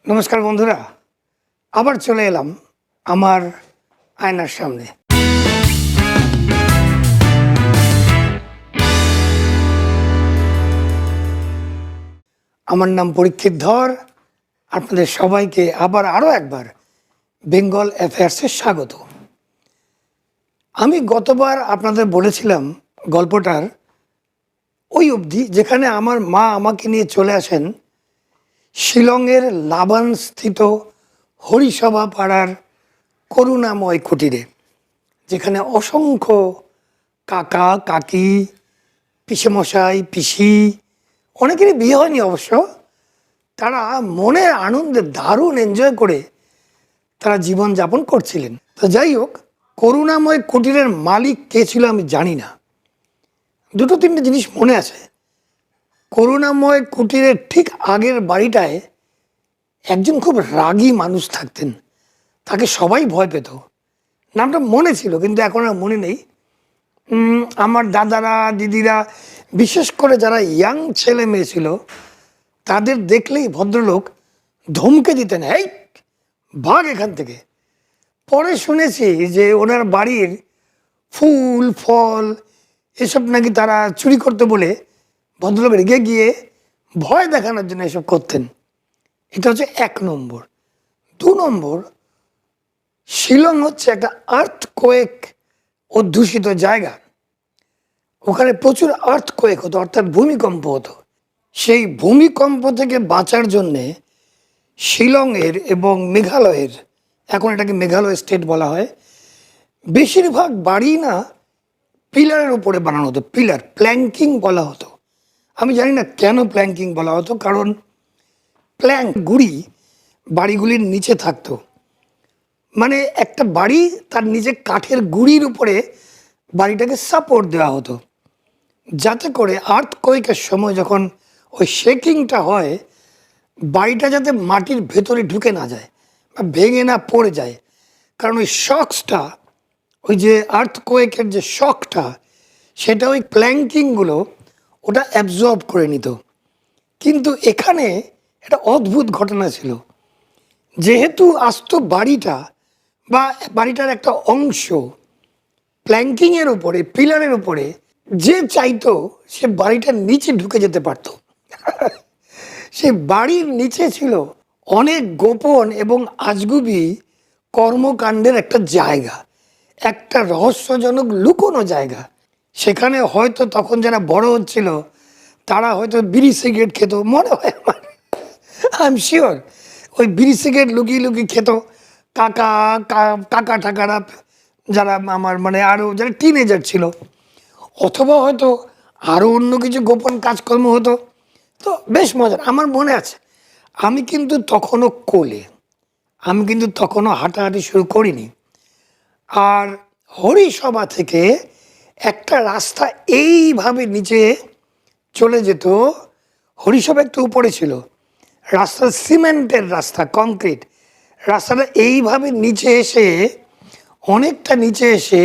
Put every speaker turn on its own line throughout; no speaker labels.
নমস্কার বন্ধুরা, আবার চলে এলাম আমার আয়নার সামনে। আমার নাম পরীক্ষিত ধর। আপনাদের সবাইকে আবার আরও একবার বেঙ্গল অ্যাফেয়ার্সে স্বাগত। আমি গতবার আপনাদের বলেছিলাম গল্পটার ওই অবধি যেখানে আমার মা আমাকে নিয়ে চলে আসেন শিলংয়ের লাবান স্থিত হরিসভা পাড়ার করুণাময় কুটিরে, যেখানে অসংখ্য কাকা কাকি, পিসেমশাই পিসি, অনেকেরই বিয়ে হয়নি অবশ্য, তারা মনের আনন্দে দারুণ এনজয় করে তারা জীবনযাপন করছিলেন। তো যাই হোক, করুণাময় কুটিরের মালিক কে ছিল আমি জানি না। দুটো তিনটে জিনিস মনে আছে। করুণাময় কুটিরের ঠিক আগের বাড়িটায় একজন খুব রাগী মানুষ থাকতেন, তাকে সবাই ভয় পেত। নামটা মনে ছিল কিন্তু এখন আর মনে নেই। আমার দাদারা দিদিরা, বিশেষ করে যারা ইয়াং ছেলে মেয়ে ছিল, তাদের দেখলেই ভদ্রলোক ধমকে দিতেন, এই ভাগ এখান থেকে। পরে শুনেছি যে ওনার বাড়ির ফুল ফল এসব নাকি তারা চুরি করতে বলে ভদ্রলোক রেগে গিয়ে ভয় দেখানোর জন্য এসব করতেন। এটা হচ্ছে 1 নম্বর। 2 নম্বর, শিলং হচ্ছে একটা আর্থকোয়েক অধ্যুষিত জায়গা। ওখানে প্রচুর আর্থকোয়েক হতো, অর্থাৎ ভূমিকম্প হতো। সেই ভূমিকম্প থেকে বাঁচার জন্যে শিলংয়ের এবং মেঘালয়ের, এখন এটাকে মেঘালয় স্টেট বলা হয়, বেশিরভাগ বাড়ি না পিলারের উপরে বানানো হতো। পিলার, প্ল্যাঙ্কিং বলা হতো। আমি জানি না কেন প্ল্যাঙ্কিং বলা হতো, কারণ প্ল্যাঙ্ক গুড়ি বাড়িগুলির নিচে থাকতো। মানে একটা বাড়ি তার নিচে কাঠের গুঁড়ির উপরে বাড়িটাকে সাপোর্ট দেওয়া হতো, যাতে করে আর্থকোয়েকের সময় যখন ওই শেকিংটা হয়, বাড়িটা যাতে মাটির ভেতরে ঢুকে না যায় বা ভেঙে না পড়ে যায়। কারণ ওই শকসটা, ওই যে আর্থকোয়েকের যে শকটা, সেটা ওই প্ল্যাঙ্কিংগুলো ওটা অ্যাবজর্ব করে নিত। কিন্তু এখানে একটা অদ্ভুত ঘটনা ছিল। যেহেতু আস্ত বাড়িটা বা বাড়িটার একটা অংশ প্ল্যাঙ্কিংয়ের উপরে, পিলারের উপরে, যে চাইতো সে বাড়িটার নিচে ঢুকে যেতে পারত। সে বাড়ির নিচে ছিল অনেক গোপন এবং আজগুবি কর্মকাণ্ডের একটা জায়গা, একটা রহস্যজনক লুকোনো জায়গা। সেখানে হয়তো তখন যারা বড় হচ্ছিল তারা হয়তো বিড়ি সিগারেট খেত, মনে হয় আমার, আই এম শিওর। ওই বিড়ি সিগারেট লুকিয়ে লুকিয়ে খেত কাকা ঠাকারা, যারা আমার মানে আরও যারা টিনেজার ছিল। অথবা হয়তো আরও অন্য কিছু গোপন কাজকর্ম হতো। তো বেশ মজার। আমার মনে আছে, আমি কিন্তু তখনও কোলে, আমি কিন্তু তখনও হাঁটাহাঁটি শুরু করিনি। আর হরিসভা থেকে একটা রাস্তা এইভাবে নিচে চলে যেত। হরিসভা একটু উপরে ছিল, রাস্তা সিমেন্টের রাস্তা, কংক্রিট রাস্তাটা এইভাবে নিচে এসে, অনেকটা নিচে এসে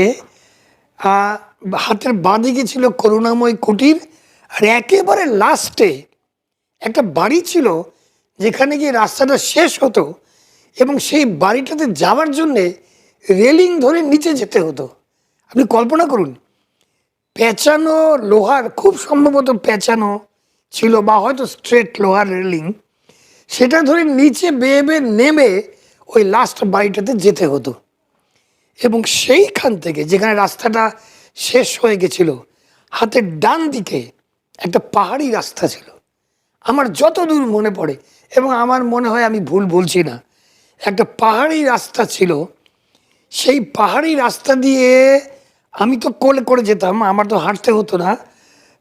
হাতের বাঁদিকে ছিল করুণাময় কুটির। আর একেবারে লাস্টে একটা বাড়ি ছিল যেখানে গিয়ে রাস্তাটা শেষ হতো, এবং সেই বাড়িটাতে যাওয়ার জন্যে রেলিং ধরে নিচে যেতে হতো। আপনি কল্পনা করুন, পেঁচানো লোহার, খুব সম্ভবত পেঁচানো ছিল বা হয়তো স্ট্রেট লোহার রেলিং, সেটা ধরে নিচে বেয়ে বেয়ে নেমে ওই লাস্ট বাড়িটাতে যেতে হতো। এবং সেইখান থেকে, যেখানে রাস্তাটা শেষ হয়ে গেছিল, হাতের ডান দিকে একটা পাহাড়ি রাস্তা ছিল। আমার যতদূর মনে পড়ে, এবং আমার মনে হয় আমি ভুল বলছি না, একটা পাহাড়ি রাস্তা ছিল। সেই পাহাড়ি রাস্তা দিয়ে আমি তো কোলে করে যেতাম, আমার তো হাঁটতে হতো না।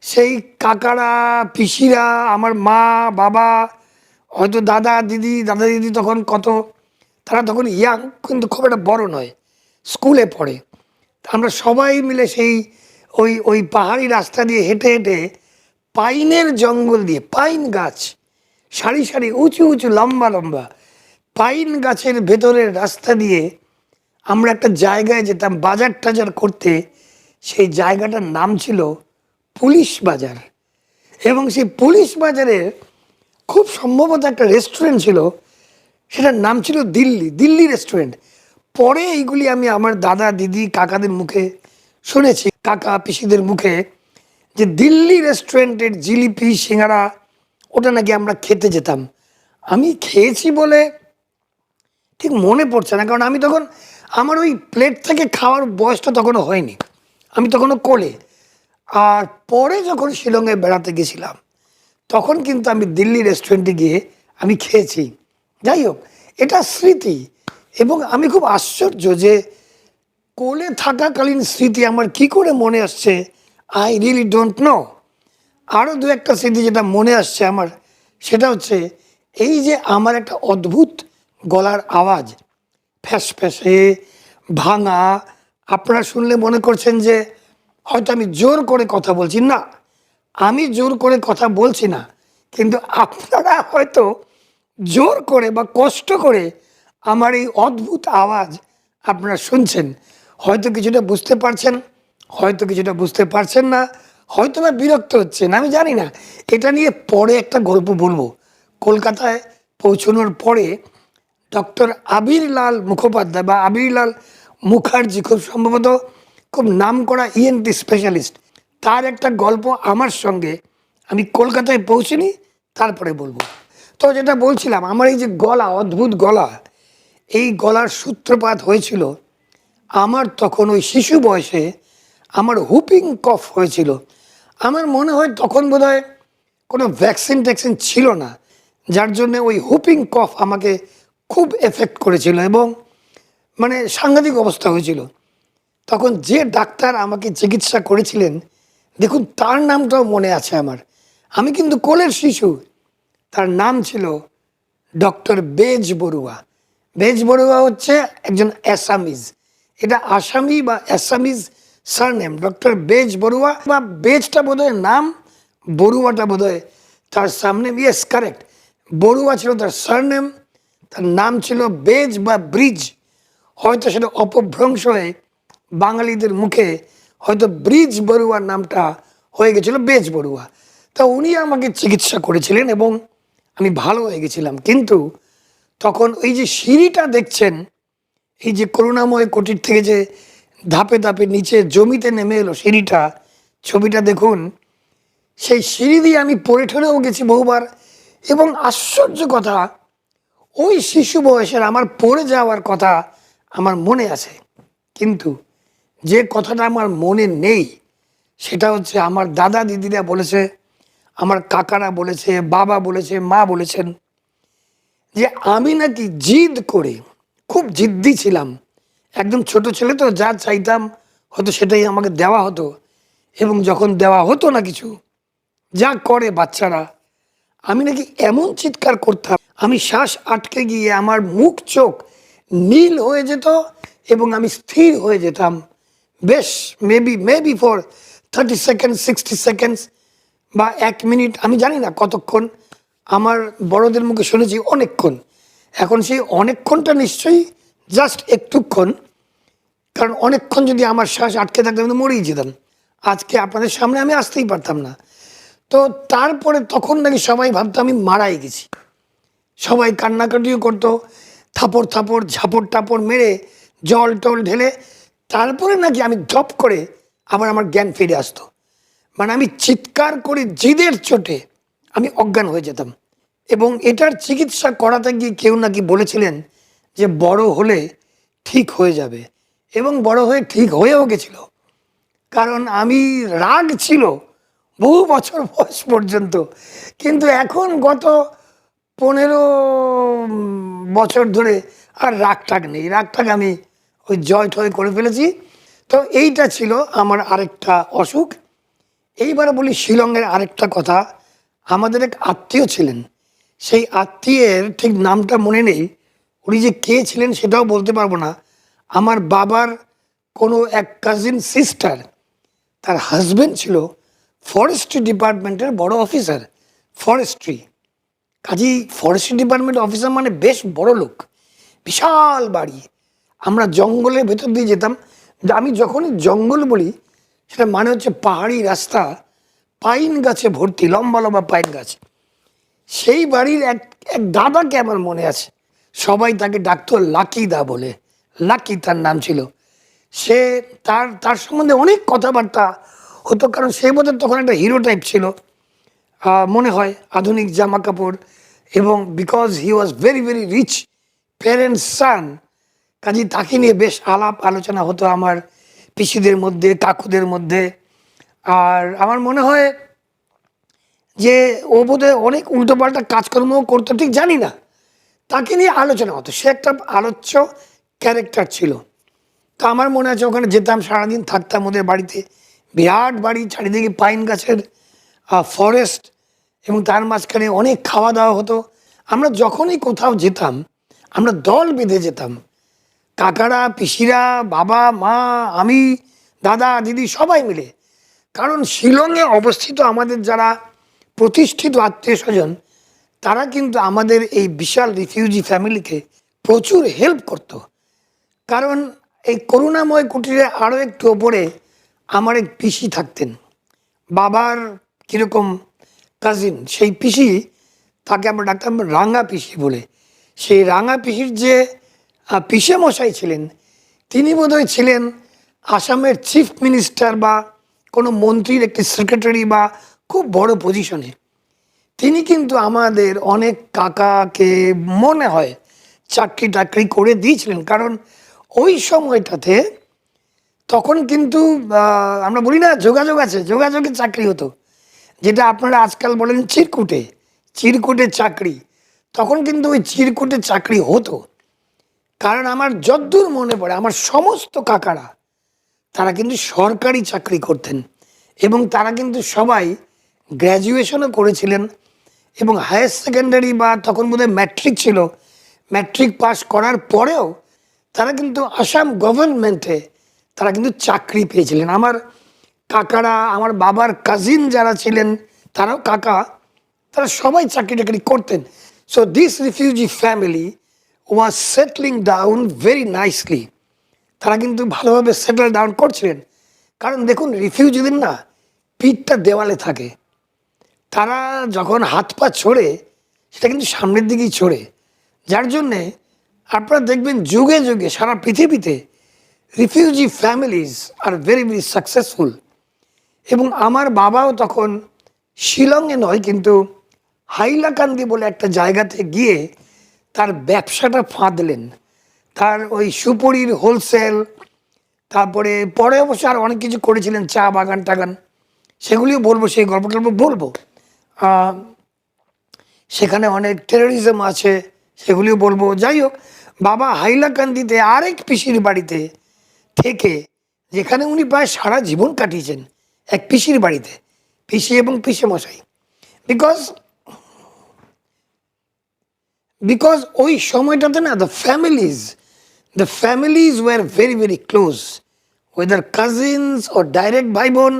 সেই কাকারা পিসিরা, আমার মা বাবা, হয়তো দাদা দিদি তখন কত, তারা তখন ইয়াং কিন্তু খুব একটা বড় নয়, স্কুলে পড়ে। আমরা সবাই মিলে সেই ওই ওই পাহাড়ি রাস্তা দিয়ে হেঁটে হেঁটে পাইনের জঙ্গল দিয়ে, পাইন গাছ সারি সারি উঁচু উঁচু লম্বা লম্বা পাইন গাছের ভেতরের রাস্তা দিয়ে আমরা একটা জায়গায় যেতাম বাজার টাজার করতে। সেই জায়গাটার নাম ছিল পুলিশ বাজার। এবং সেই পুলিশ বাজারের খুব সম্ভবত একটা রেস্টুরেন্ট ছিল, সেটার নাম ছিল দিল্লি, দিল্লি রেস্টুরেন্ট। পরে এইগুলি আমি আমার দাদা দিদি কাকাদের মুখে শুনেছি, কাকা পিসিদের মুখে, যে দিল্লি রেস্টুরেন্টের জিলিপি সিঙ্গারা ওটা নাকি আমরা খেতে যেতাম। আমি খেয়েছি বলে ঠিক মনে পড়ছে না, কারণ আমি তখন আমার ওই প্লেট থেকে খাওয়ার বয়সটা তখনও হয়নি, আমি তখনও কোলে। আর পরে যখন শিলংয়ে বেড়াতে গেছিলাম তখন কিন্তু আমি দিল্লি রেস্টুরেন্টে গিয়ে আমি খেয়েছি। যাই হোক, এটা স্মৃতি। এবং আমি খুব আশ্চর্য যে কোলে থাকাকালীন স্মৃতি আমার কি করে মনে আসছে, আই রিয়েলি ডোন্ট নো। আরও দু একটা স্মৃতি যেটা মনে আসছে আমার, সেটা হচ্ছে এই যে আমার একটা অদ্ভুত গলার আওয়াজ, ফ্যাস ফ্যাসে ভাঙা। আপনারা শুনলে মনে করছেন যে হয়তো আমি জোর করে কথা বলছি, না, আমি জোর করে কথা বলছি না, কিন্তু আপনারা হয়তো জোর করে বা কষ্ট করে আমার এই অদ্ভুত আওয়াজ আপনারা শুনছেন। হয়তো কিছুটা বুঝতে পারছেন, হয়তো কিছুটা বুঝতে পারছেন না, হয়তো বা বিরক্ত হচ্ছেন, আমি জানি না। এটা নিয়ে পরে একটা গল্প বলবো। কলকাতায় পৌঁছানোর পরে ডক্টর আবিরলাল মুখোপাধ্যায় বা আবিরলাল মুখার্জি, খুব সম্ভবত খুব নামকরা ইএনটি স্পেশালিস্ট, তার একটা গল্প আমার সঙ্গে আমি কলকাতায় পৌঁছিনি, তারপরে বলবো। তো যেটা বলছিলাম, আমার এই যে গলা, অদ্ভুত গলা, এই গলার সূত্রপাত হয়েছিল আমার তখন ওই শিশু বয়সে আমার হুপিং কফ হয়েছিল। আমার মনে হয় তখন বোধহয় কোনো ভ্যাকসিন ট্যাকসিন ছিল না, যার জন্য ওই হুপিং কফ আমাকে খুব এফেক্ট করেছিল এবং মানে সাংঘাতিক অবস্থা হয়েছিল। তখন যে ডাক্তার আমাকে চিকিৎসা করেছিলেন, দেখুন তার নামটাও মনে আছে আমার, আমি কিন্তু কোলের শিশু। তার নাম ছিল doctor Bezbaruah. Bezbaruah হচ্ছে একজন অ্যাসামিজ, এটা আসামি বা Assamese surname, doctor Bezbaruah. বা বেজটা বোধহয় নাম, বড়ুয়াটা বোধহয় তার সারনেম। ইয়েস, কারেক্ট, বড়ুয়া ছিল তার সারনেম, তার নাম ছিল বেজ বা ব্রিজ। হয়তো সেটা অপভ্রংশ হয়ে বাঙালিদের মুখে হয়তো ব্রিজ বড়ুয়ার নামটা হয়ে গেছিলো বেজ বড়ুয়া। তা উনি আমাকে চিকিৎসা করেছিলেন এবং আমি ভালো হয়ে গেছিলাম। কিন্তু তখন এই যে সিঁড়িটা দেখছেন, এই যে করুণাময় কুটির থেকে যে ধাপে ধাপে নিচে জমিতে নেমে এলো সিঁড়িটা, ছবিটা দেখুন, সেই সিঁড়ি দিয়ে আমি পড়ে ঠরেও গেছি বহুবার। এবং আশ্চর্য কথা, ওই শিশু বয়সের আমার পড়ে যাওয়ার কথা আমার মনে আছে, কিন্তু যে কথাটা আমার মনে নেই সেটা হচ্ছে আমার দাদা দিদিরা বলেছে, আমার কাকারা বলেছে, বাবা বলেছে, মা বলেছেন যে আমি নাকি জিদ করে, খুব জিদ্দি ছিলাম, একদম ছোট ছেলে তো, যা চাইতাম হয়তো সেটাই আমাকে দেওয়া হতো। এবং যখন দেওয়া হতো না কিছু, যা করে বাচ্চারা, আমি নাকি এমন চিৎকার করতাম, আমি শ্বাস আটকে গিয়ে আমার মুখ চোখ নীল হয়ে যেত এবং আমি স্থির হয়ে যেতাম বেশ মেবি ফর 30 সেকেন্ডস, 60 সেকেন্ডস বা 1 মিনিট, আমি জানি না কতক্ষণ। আমার বড়দের মুখে শুনেছি অনেকক্ষণ। এখন সেই অনেকক্ষণটা নিশ্চয়ই জাস্ট একটুক্ষণ, কারণ অনেকক্ষণ যদি আমার শ্বাস আটকে থাকতো আমি তো মরেই যেতাম, আজকে আপনাদের সামনে আমি আসতেই পারতাম না। তো তারপরে তখন নাকি সবাই ভাবতো আমি মারাই গেছি, সবাই কান্নাকাটিও করতো, থাপড় থাপড় ঝাপড় টাপড় মেরে জল টল ঢেলে তারপরে নাকি আমি ধপ করে আবার আমার জ্ঞান ফিরে আসতো। মানে আমি চিৎকার করে জিদের চোটে আমি অজ্ঞান হয়ে যেতাম। এবং এটার চিকিৎসা করাতে গিয়ে কেউ নাকি বলেছিলেন যে বড় হলে ঠিক হয়ে যাবে, এবং বড় হয়ে ঠিক হয়েও গেছিল। কারণ আমি রাগ ছিল বহু বছর বয়স পর্যন্ত, কিন্তু এখন গত 15 বছর ধরে আর রাগ টাগ নেই, রাগ টাগ আমি ওই জয় টয় করে ফেলেছি। তো এইটা ছিল আমার আরেকটা অসুখ। এইবার বলি শিলংয়ের আরেকটা কথা। আমাদের এক আত্মীয় ছিলেন, সেই আত্মীয়ের ঠিক নামটা মনে নেই, উনি যে কে ছিলেন সেটাও বলতে পারবো না। আমার বাবার কোনো এক কাজিন সিস্টার, তার হাজব্যান্ড ছিল ফরেস্ট্রি ডিপার্টমেন্টের বড় অফিসার, ফরেস্ট্রি। কাজেই ফরেস্ট্রি ডিপার্টমেন্ট অফিসার মানে বেশ বড় লোক, বিশাল বাড়ি। আমরা জঙ্গলের ভেতর দিয়ে যেতাম। আমি যখনই জঙ্গল বলি সেটা মানে হচ্ছে পাহাড়ি রাস্তা, পাইন গাছে ভর্তি, লম্বা লম্বা পাইন গাছ। সেই বাড়ির এক এক দাদাকে আমার মনে আছে, সবাই তাকে ডাকতো লাকি দা বলে, লাকি তার নাম ছিল। সে তার তার সম্বন্ধে অনেক কথাবার্তা হতো, কারণ সে বোধহয় তখন একটা হিরো টাইপ ছিল মনে হয়, আধুনিক জামা কাপড়, এবং because he was very very rich parents son, কাজে তাকে নিয়ে বেশ আলাপ আলোচনা হতো আমার পিসিদের মধ্যে, কাকুদের মধ্যে। আর আমার মনে হয় যে ও বোধহয় অনেক উল্টোপাল্টা কাজকর্মও করতো, ঠিক জানি না, তাকে নিয়ে আলোচনা হতো। সে একটা আলোচ্য ক্যারেক্টার ছিল। তো আমার মনে আছে ওখানে যেতাম, সারাদিন থাকতাম ওদের বাড়িতে। বিরাট বাড়ি, চারিদিকে পাইন গাছের ফরেস্ট, এবং তার মাঝখানে অনেক খাওয়া দাওয়া হতো। আমরা যখনই কোথাও যেতাম আমরা দল বেঁধে যেতাম, কাকারা, পিসিরা, বাবা, মা, আমি, দাদা, দিদি সবাই মিলে। কারণ শিলংয়ে অবস্থিত আমাদের যারা প্রতিষ্ঠিত আত্মীয় স্বজন, তারা কিন্তু আমাদের এই বিশাল রিফিউজি ফ্যামিলিকে প্রচুর হেল্প করত। কারণ এই করুণাময় কুটিরে আরও একটু ওপরে আমার এক পিসি থাকতেন, বাবার কীরকম কাজিন, সেই পিসি, তাকে আমরা ডাকতাম রাঙা পিসি বলে। সেই রাঙা পিসির যে পিসে মশাই ছিলেন, তিনি বোধহয় ছিলেন আসামের চিফ মিনিস্টার বা কোনো মন্ত্রীর একটি সেক্রেটারি বা খুব বড় পজিশনে। তিনি কিন্তু আমাদের অনেক কাকাকে মনে হয় চাকরি টাকরি করে দিয়েছিলেন, কারণ ওই সময়টাতে তখন কিন্তু আমরা বলি না যোগাযোগ আছে, যোগাযোগে চাকরি হতো, যেটা আপনারা আজকাল বলেন চিরকুটে, চিরকুটে চাকরি। তখন কিন্তু ওই চিরকুটে চাকরি হতো। কারণ আমার যদ্দূর মনে পড়ে আমার সমস্ত কাকারা তারা কিন্তু সরকারি চাকরি করতেন, এবং তারা কিন্তু সবাই গ্র্যাজুয়েশনও করেছিলেন, এবং হায়ার সেকেন্ডারি বা তখন বোধহয় ম্যাট্রিক ছিল, ম্যাট্রিক পাস করার পরেও তারা কিন্তু আসাম গভর্নমেন্টে তারা কিন্তু চাকরি পেয়েছিলেন। আমার কাকারা, আমার বাবার কাজিন যারা ছিলেন, তারাও কাকা, তারা সবাই চাকরি টাকরি করতেন। So this refugee family was settling down very nicely. তারা কিন্তু ভালোভাবে সেটেল ডাউন করছিলেন। কারণ দেখুন, রিফিউজিদের না পিঠটা দেওয়ালে থাকে, তারা যখন হাত পা ছড়ে সেটা কিন্তু সামনের দিকেই ছড়ে, যার জন্যে আপনারা দেখবেন যুগে যুগে সারা পৃথিবীতে refugee families are very very successful. এবং আমার বাবাও তখন শিলংয়ে নয় কিন্তু হাইলাকান্দি বলে একটা জায়গাতে গিয়ে তার ব্যবসাটা ফাঁদলেন। তার ওই সুপরির হোলসেল, তারপরে পরে অবশ্য আর অনেক কিছু করেছিলেন, চা বাগান টাগান, সেগুলিও বলবো, সেই গল্প টল্প বলবো। সেখানে অনেক টেরোরিজম আছে, সেগুলিও বলবো। যাই হোক, বাবা হাইলাকান্দিতে আরেক পিসির বাড়িতে থেকে, যেখানে উনি প্রায় সারা জীবন কাটিয়েছেন, এক পিসির বাড়িতে, পিসি এবং পিসে মশাই। বিকজ বিকজ ওই সময়টাতে না the families were very very close, whether cousins ও ডাইরেক্ট ভাই বোন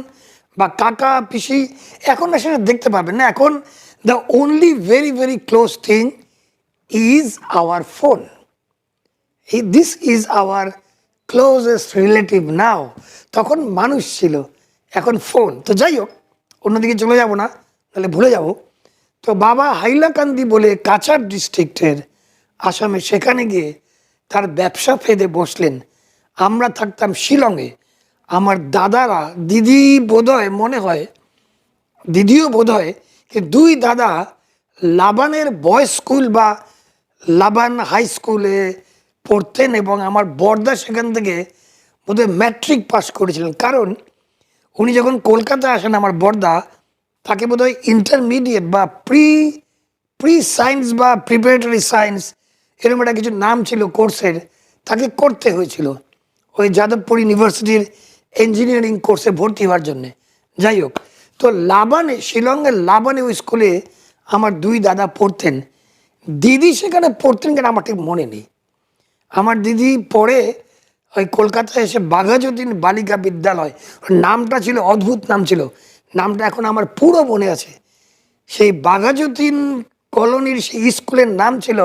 বা কাকা পিসি। এখন না সেটা দেখতে পাবেন না। এখন the only very very close thing is our phone. This is our closest relative now. তখন মানুষ ছিল, এখন ফোন। তো যাই হোক, অন্যদিকে চলে যাব না, তাহলে ভুলে যাব। তো বাবা হাইলাকান্দি বলে কাছাড় ডিস্ট্রিক্টের আসামে, সেখানে গিয়ে তার ব্যবসা ফেদে বসলেন। আমরা থাকতাম শিলংয়ে। আমার দাদারা, দিদি বোধহয় মনে হয়, দিদিও বোধহয়, কি দুই দাদা লাবানের বয়েজ স্কুল বা লাবান হাই স্কুলে পড়তেন, এবং আমার বড়দা সেখান থেকে বোধহয় ম্যাট্রিক পাস করেছিলেন। কারণ উনি যখন কলকাতায় আসেন, আমার বড়দা, তাকে বোধহয় ইন্টারমিডিয়েট বা প্রি সায়েন্স বা প্রিপারেটরি সায়েন্স এরকম একটা কিছু নাম ছিল কোর্সের, তাকে করতে হয়েছিল ওই যাদবপুর ইউনিভার্সিটির ইঞ্জিনিয়ারিং কোর্সে ভর্তি হওয়ার জন্যে। যাই হোক, তো লাবানে, শিলংয়ের লাবানে ওই স্কুলে আমার দুই দাদা পড়তেন। দিদি সেখানে পড়তেন কেন আমার ঠিক মনে নেই। আমার দিদি পরে ওই কলকাতায় এসে বাঘাযতীন বালিকা বিদ্যালয়, নামটা ছিল অদ্ভুত নাম ছিল, নামটা এখন আমার পুরো মনে আছে। সেই বাঘাযতীন কলোনির সেই স্কুলের নাম ছিল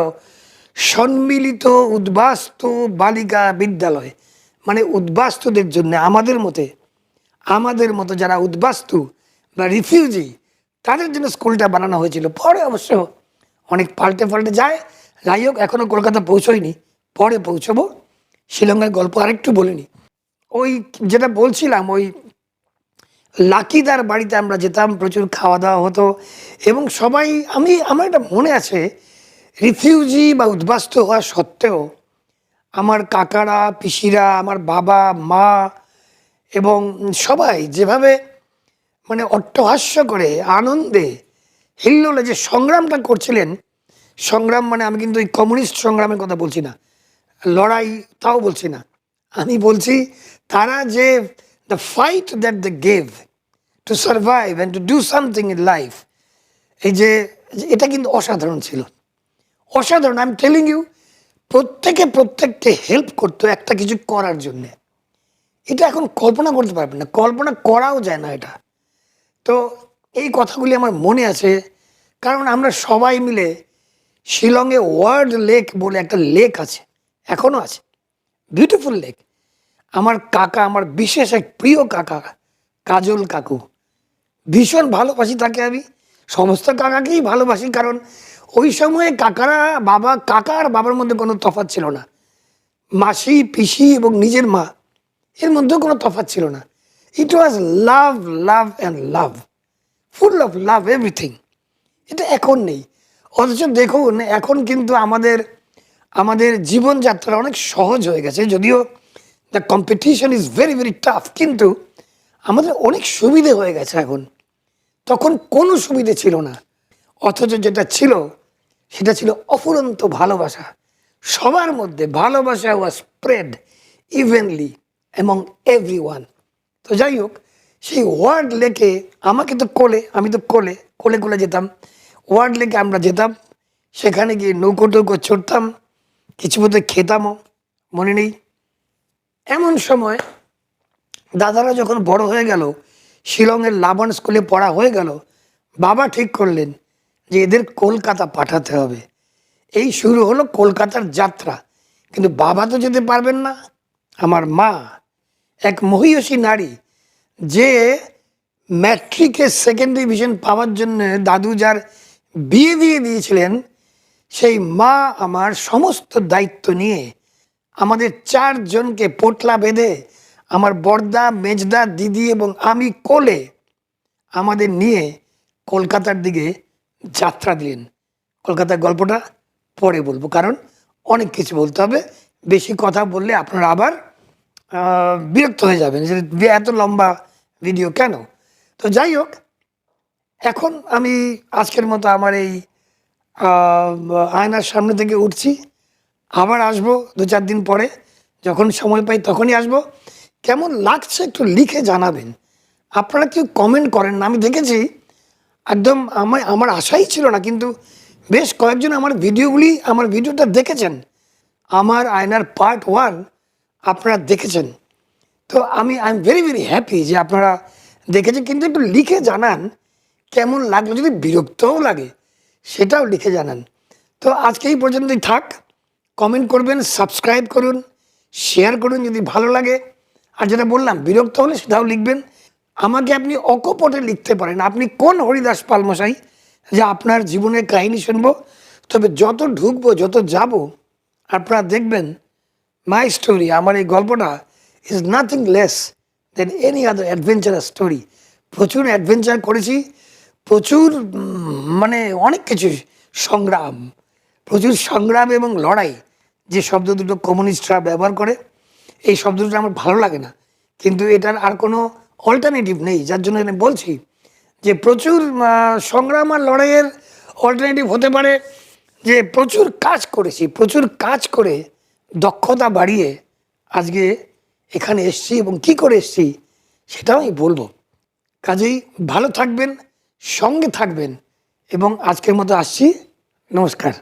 সম্মিলিত উদ্বাস্তু বালিকা বিদ্যালয়। মানে উদ্বাস্তুদের জন্য, আমাদের মতো যারা উদ্বাস্তু বা রিফিউজি, তাদের জন্য স্কুলটা বানানো হয়েছিল। পরে অবশ্য অনেক পাল্টে যায়, যাই হোক, এখনও কলকাতা পৌঁছইনি, পরে পৌঁছবো। শিলংয়ের গল্প আরেকটু বলিনি। ওই যেটা বলছিলাম, ওই লাকিদার বাড়িতে আমরা যেতাম, প্রচুর খাওয়া দাওয়া হতো এবং সবাই, আমার একটা মনে আছে, রিফিউজি বা উদ্বাস্তু হওয়া সত্ত্বেও আমার কাকারা, পিসিরা, আমার বাবা, মা এবং সবাই যেভাবে মানে অট্টহাস্য করে আনন্দে হিল্লোলে যে সংগ্রামটা করছিলেন, সংগ্রাম মানে আমি কিন্তু ওই কমিউনিস্ট সংগ্রামের কথা বলছি না, লড়াই তাও বলছি না, আমি বলছি তারা যে the fight that they gave to survive and to do something in life, এই যে এটা কিন্তু অসাধারণ ছিল, অসাধারণ। আই এম টেলিং ইউ, প্রত্যেককে হেল্প করতো একটা কিছু করার জন্যে। এটা এখন কল্পনা করতে পারবেন না, কল্পনা করাও যায় না এটা। তো এই কথাগুলি আমার মনে আছে, কারণ আমরা সবাই মিলে শিলংয়ে ওয়ার্ল্ড লেক বলে একটা লেক আছে, এখনও আছে, বিউটিফুল লেক। আমার কাকা, আমার বিশেষ এক প্রিয় কাকা, কাজল কাকু, ভীষণ ভালোবাসি তাকে। আমি সমস্ত কাকাকেই ভালোবাসি, কারণ ওই সময়ে কাকা আর বাবার মধ্যে কোনো তফাৎ ছিল না। মাসি, পিসি এবং নিজের মা, এর মধ্যেও কোনো তফাৎ ছিল না। It was love, love and love, full of love, everything. এটা এখন নেই। অথচ দেখুন, এখন কিন্তু আমাদের জীবনযাত্রা অনেক সহজ হয়ে গেছে, যদিও the competition is very very tough, কিন্তু আমাদের অনেক সুবিধে হয়ে গেছে এখন। তখন কোনো সুবিধে ছিল না, অথচ যেটা ছিল সেটা ছিল অফুরন্ত ভালোবাসা। সবার মধ্যে ভালোবাসা ওয়াজ স্প্রেড ইভেনলি অ্যামং এভরিওয়ান। তো যাই হোক, সেই ওয়ার্ল্ড লেকে আমাকে তো আমি তো কোলে যেতাম। ওয়ার্ল্ড লেকে আমরা যেতাম, সেখানে গিয়ে নৌকো টৌকো চড়তাম, কিছু মতো খেতামও, মনে নেই। এমন সময় দাদারা যখন বড় হয়ে গেল, শিলংয়ের লাবণ স্কুলে পড়া হয়ে গেল, বাবা ঠিক করলেন যে এদের কলকাতা পাঠাতে হবে। এই শুরু হলো কলকাতার যাত্রা। কিন্তু বাবা তো যেতে পারবেন না। আমার মা, এক মহিয়সী নারী, যে ম্যাট্রিকে সেকেন্ড ডিভিশন পাওয়ার জন্য দাদু যার বিয়ে দিয়ে দিয়েছিলেন, সেই মা আমার সমস্ত দায়িত্ব নিয়ে আমাদের 4 জনকে পোটলা বেঁধে, আমার বড়দা, মেজদা, দিদি এবং আমি কোলে আমাদের নিয়ে কলকাতার দিকে যাত্রা দিলেন। কলকাতার গল্পটা পরে বলবো, কারণ অনেক কিছু বলতে হবে। বেশি কথা বললে আপনারা আবার বিরক্ত হয়ে যাবেন যে এত লম্বা ভিডিও কেন। তো যাই হোক, এখন আমি আজকের মতো আমার এই আয়নার সামনে থেকে উঠছি। আবার আসবো 2-4 দিন পরে, যখন সময় পাই তখনই আসবো। কেমন লাগছে একটু লিখে জানাবেন। আপনারা কেউ কমেন্ট করেন না, আমি দেখেছি। একদম আমার আশাই ছিল না, কিন্তু বেশ কয়েকজন আমার ভিডিওটা দেখেছেন। আমার আয়নার পার্ট 1 আপনারা দেখেছেন। তো I am very very happy যে আপনারা দেখেছেন। কিন্তু একটু লিখে জানান কেমন লাগলো, যদি বিরক্তও লাগে সেটাও লিখে জানান। তো আজকে এই পর্যন্তই থাক। কমেন্ট করবেন, সাবস্ক্রাইব করুন, শেয়ার করুন যদি ভালো লাগে। আর যেটা বললাম, বিরক্ত হলে সেটাও লিখবেন। আমাকে আপনি অকপটে লিখতে পারেন, আপনি কোন হরিদাস পালমশাই, যে আপনার জীবনের কাহিনী শুনবো। তবে যত ঢুকবো, যত যাব, আপনারা দেখবেন মাই স্টোরি, আমার এই গল্পটা is nothing less than any other adventurous story. প্রচুর অ্যাডভেঞ্চার করেছি, প্রচুর মানে অনেক কিছু সংগ্রাম এবং লড়াই, যে শব্দ দুটো কমিউনিস্টরা ব্যবহার করে, এই শব্দ দুটো আমার ভালো লাগে না, কিন্তু এটার আর কোনো অল্টারনেটিভ নেই। যার জন্য আমি বলছি যে প্রচুর সংগ্রাম আর লড়াইয়ের অল্টারনেটিভ হতে পারে যে প্রচুর কাজ করে দক্ষতা বাড়িয়ে আজকে এখানে এসছি, এবং কি করে এসছি সেটাও আমি বলবো। কাজেই ভালো থাকবেন, সঙ্গে থাকবেন, এবং আজকের মতো আসছি। নমস্কার।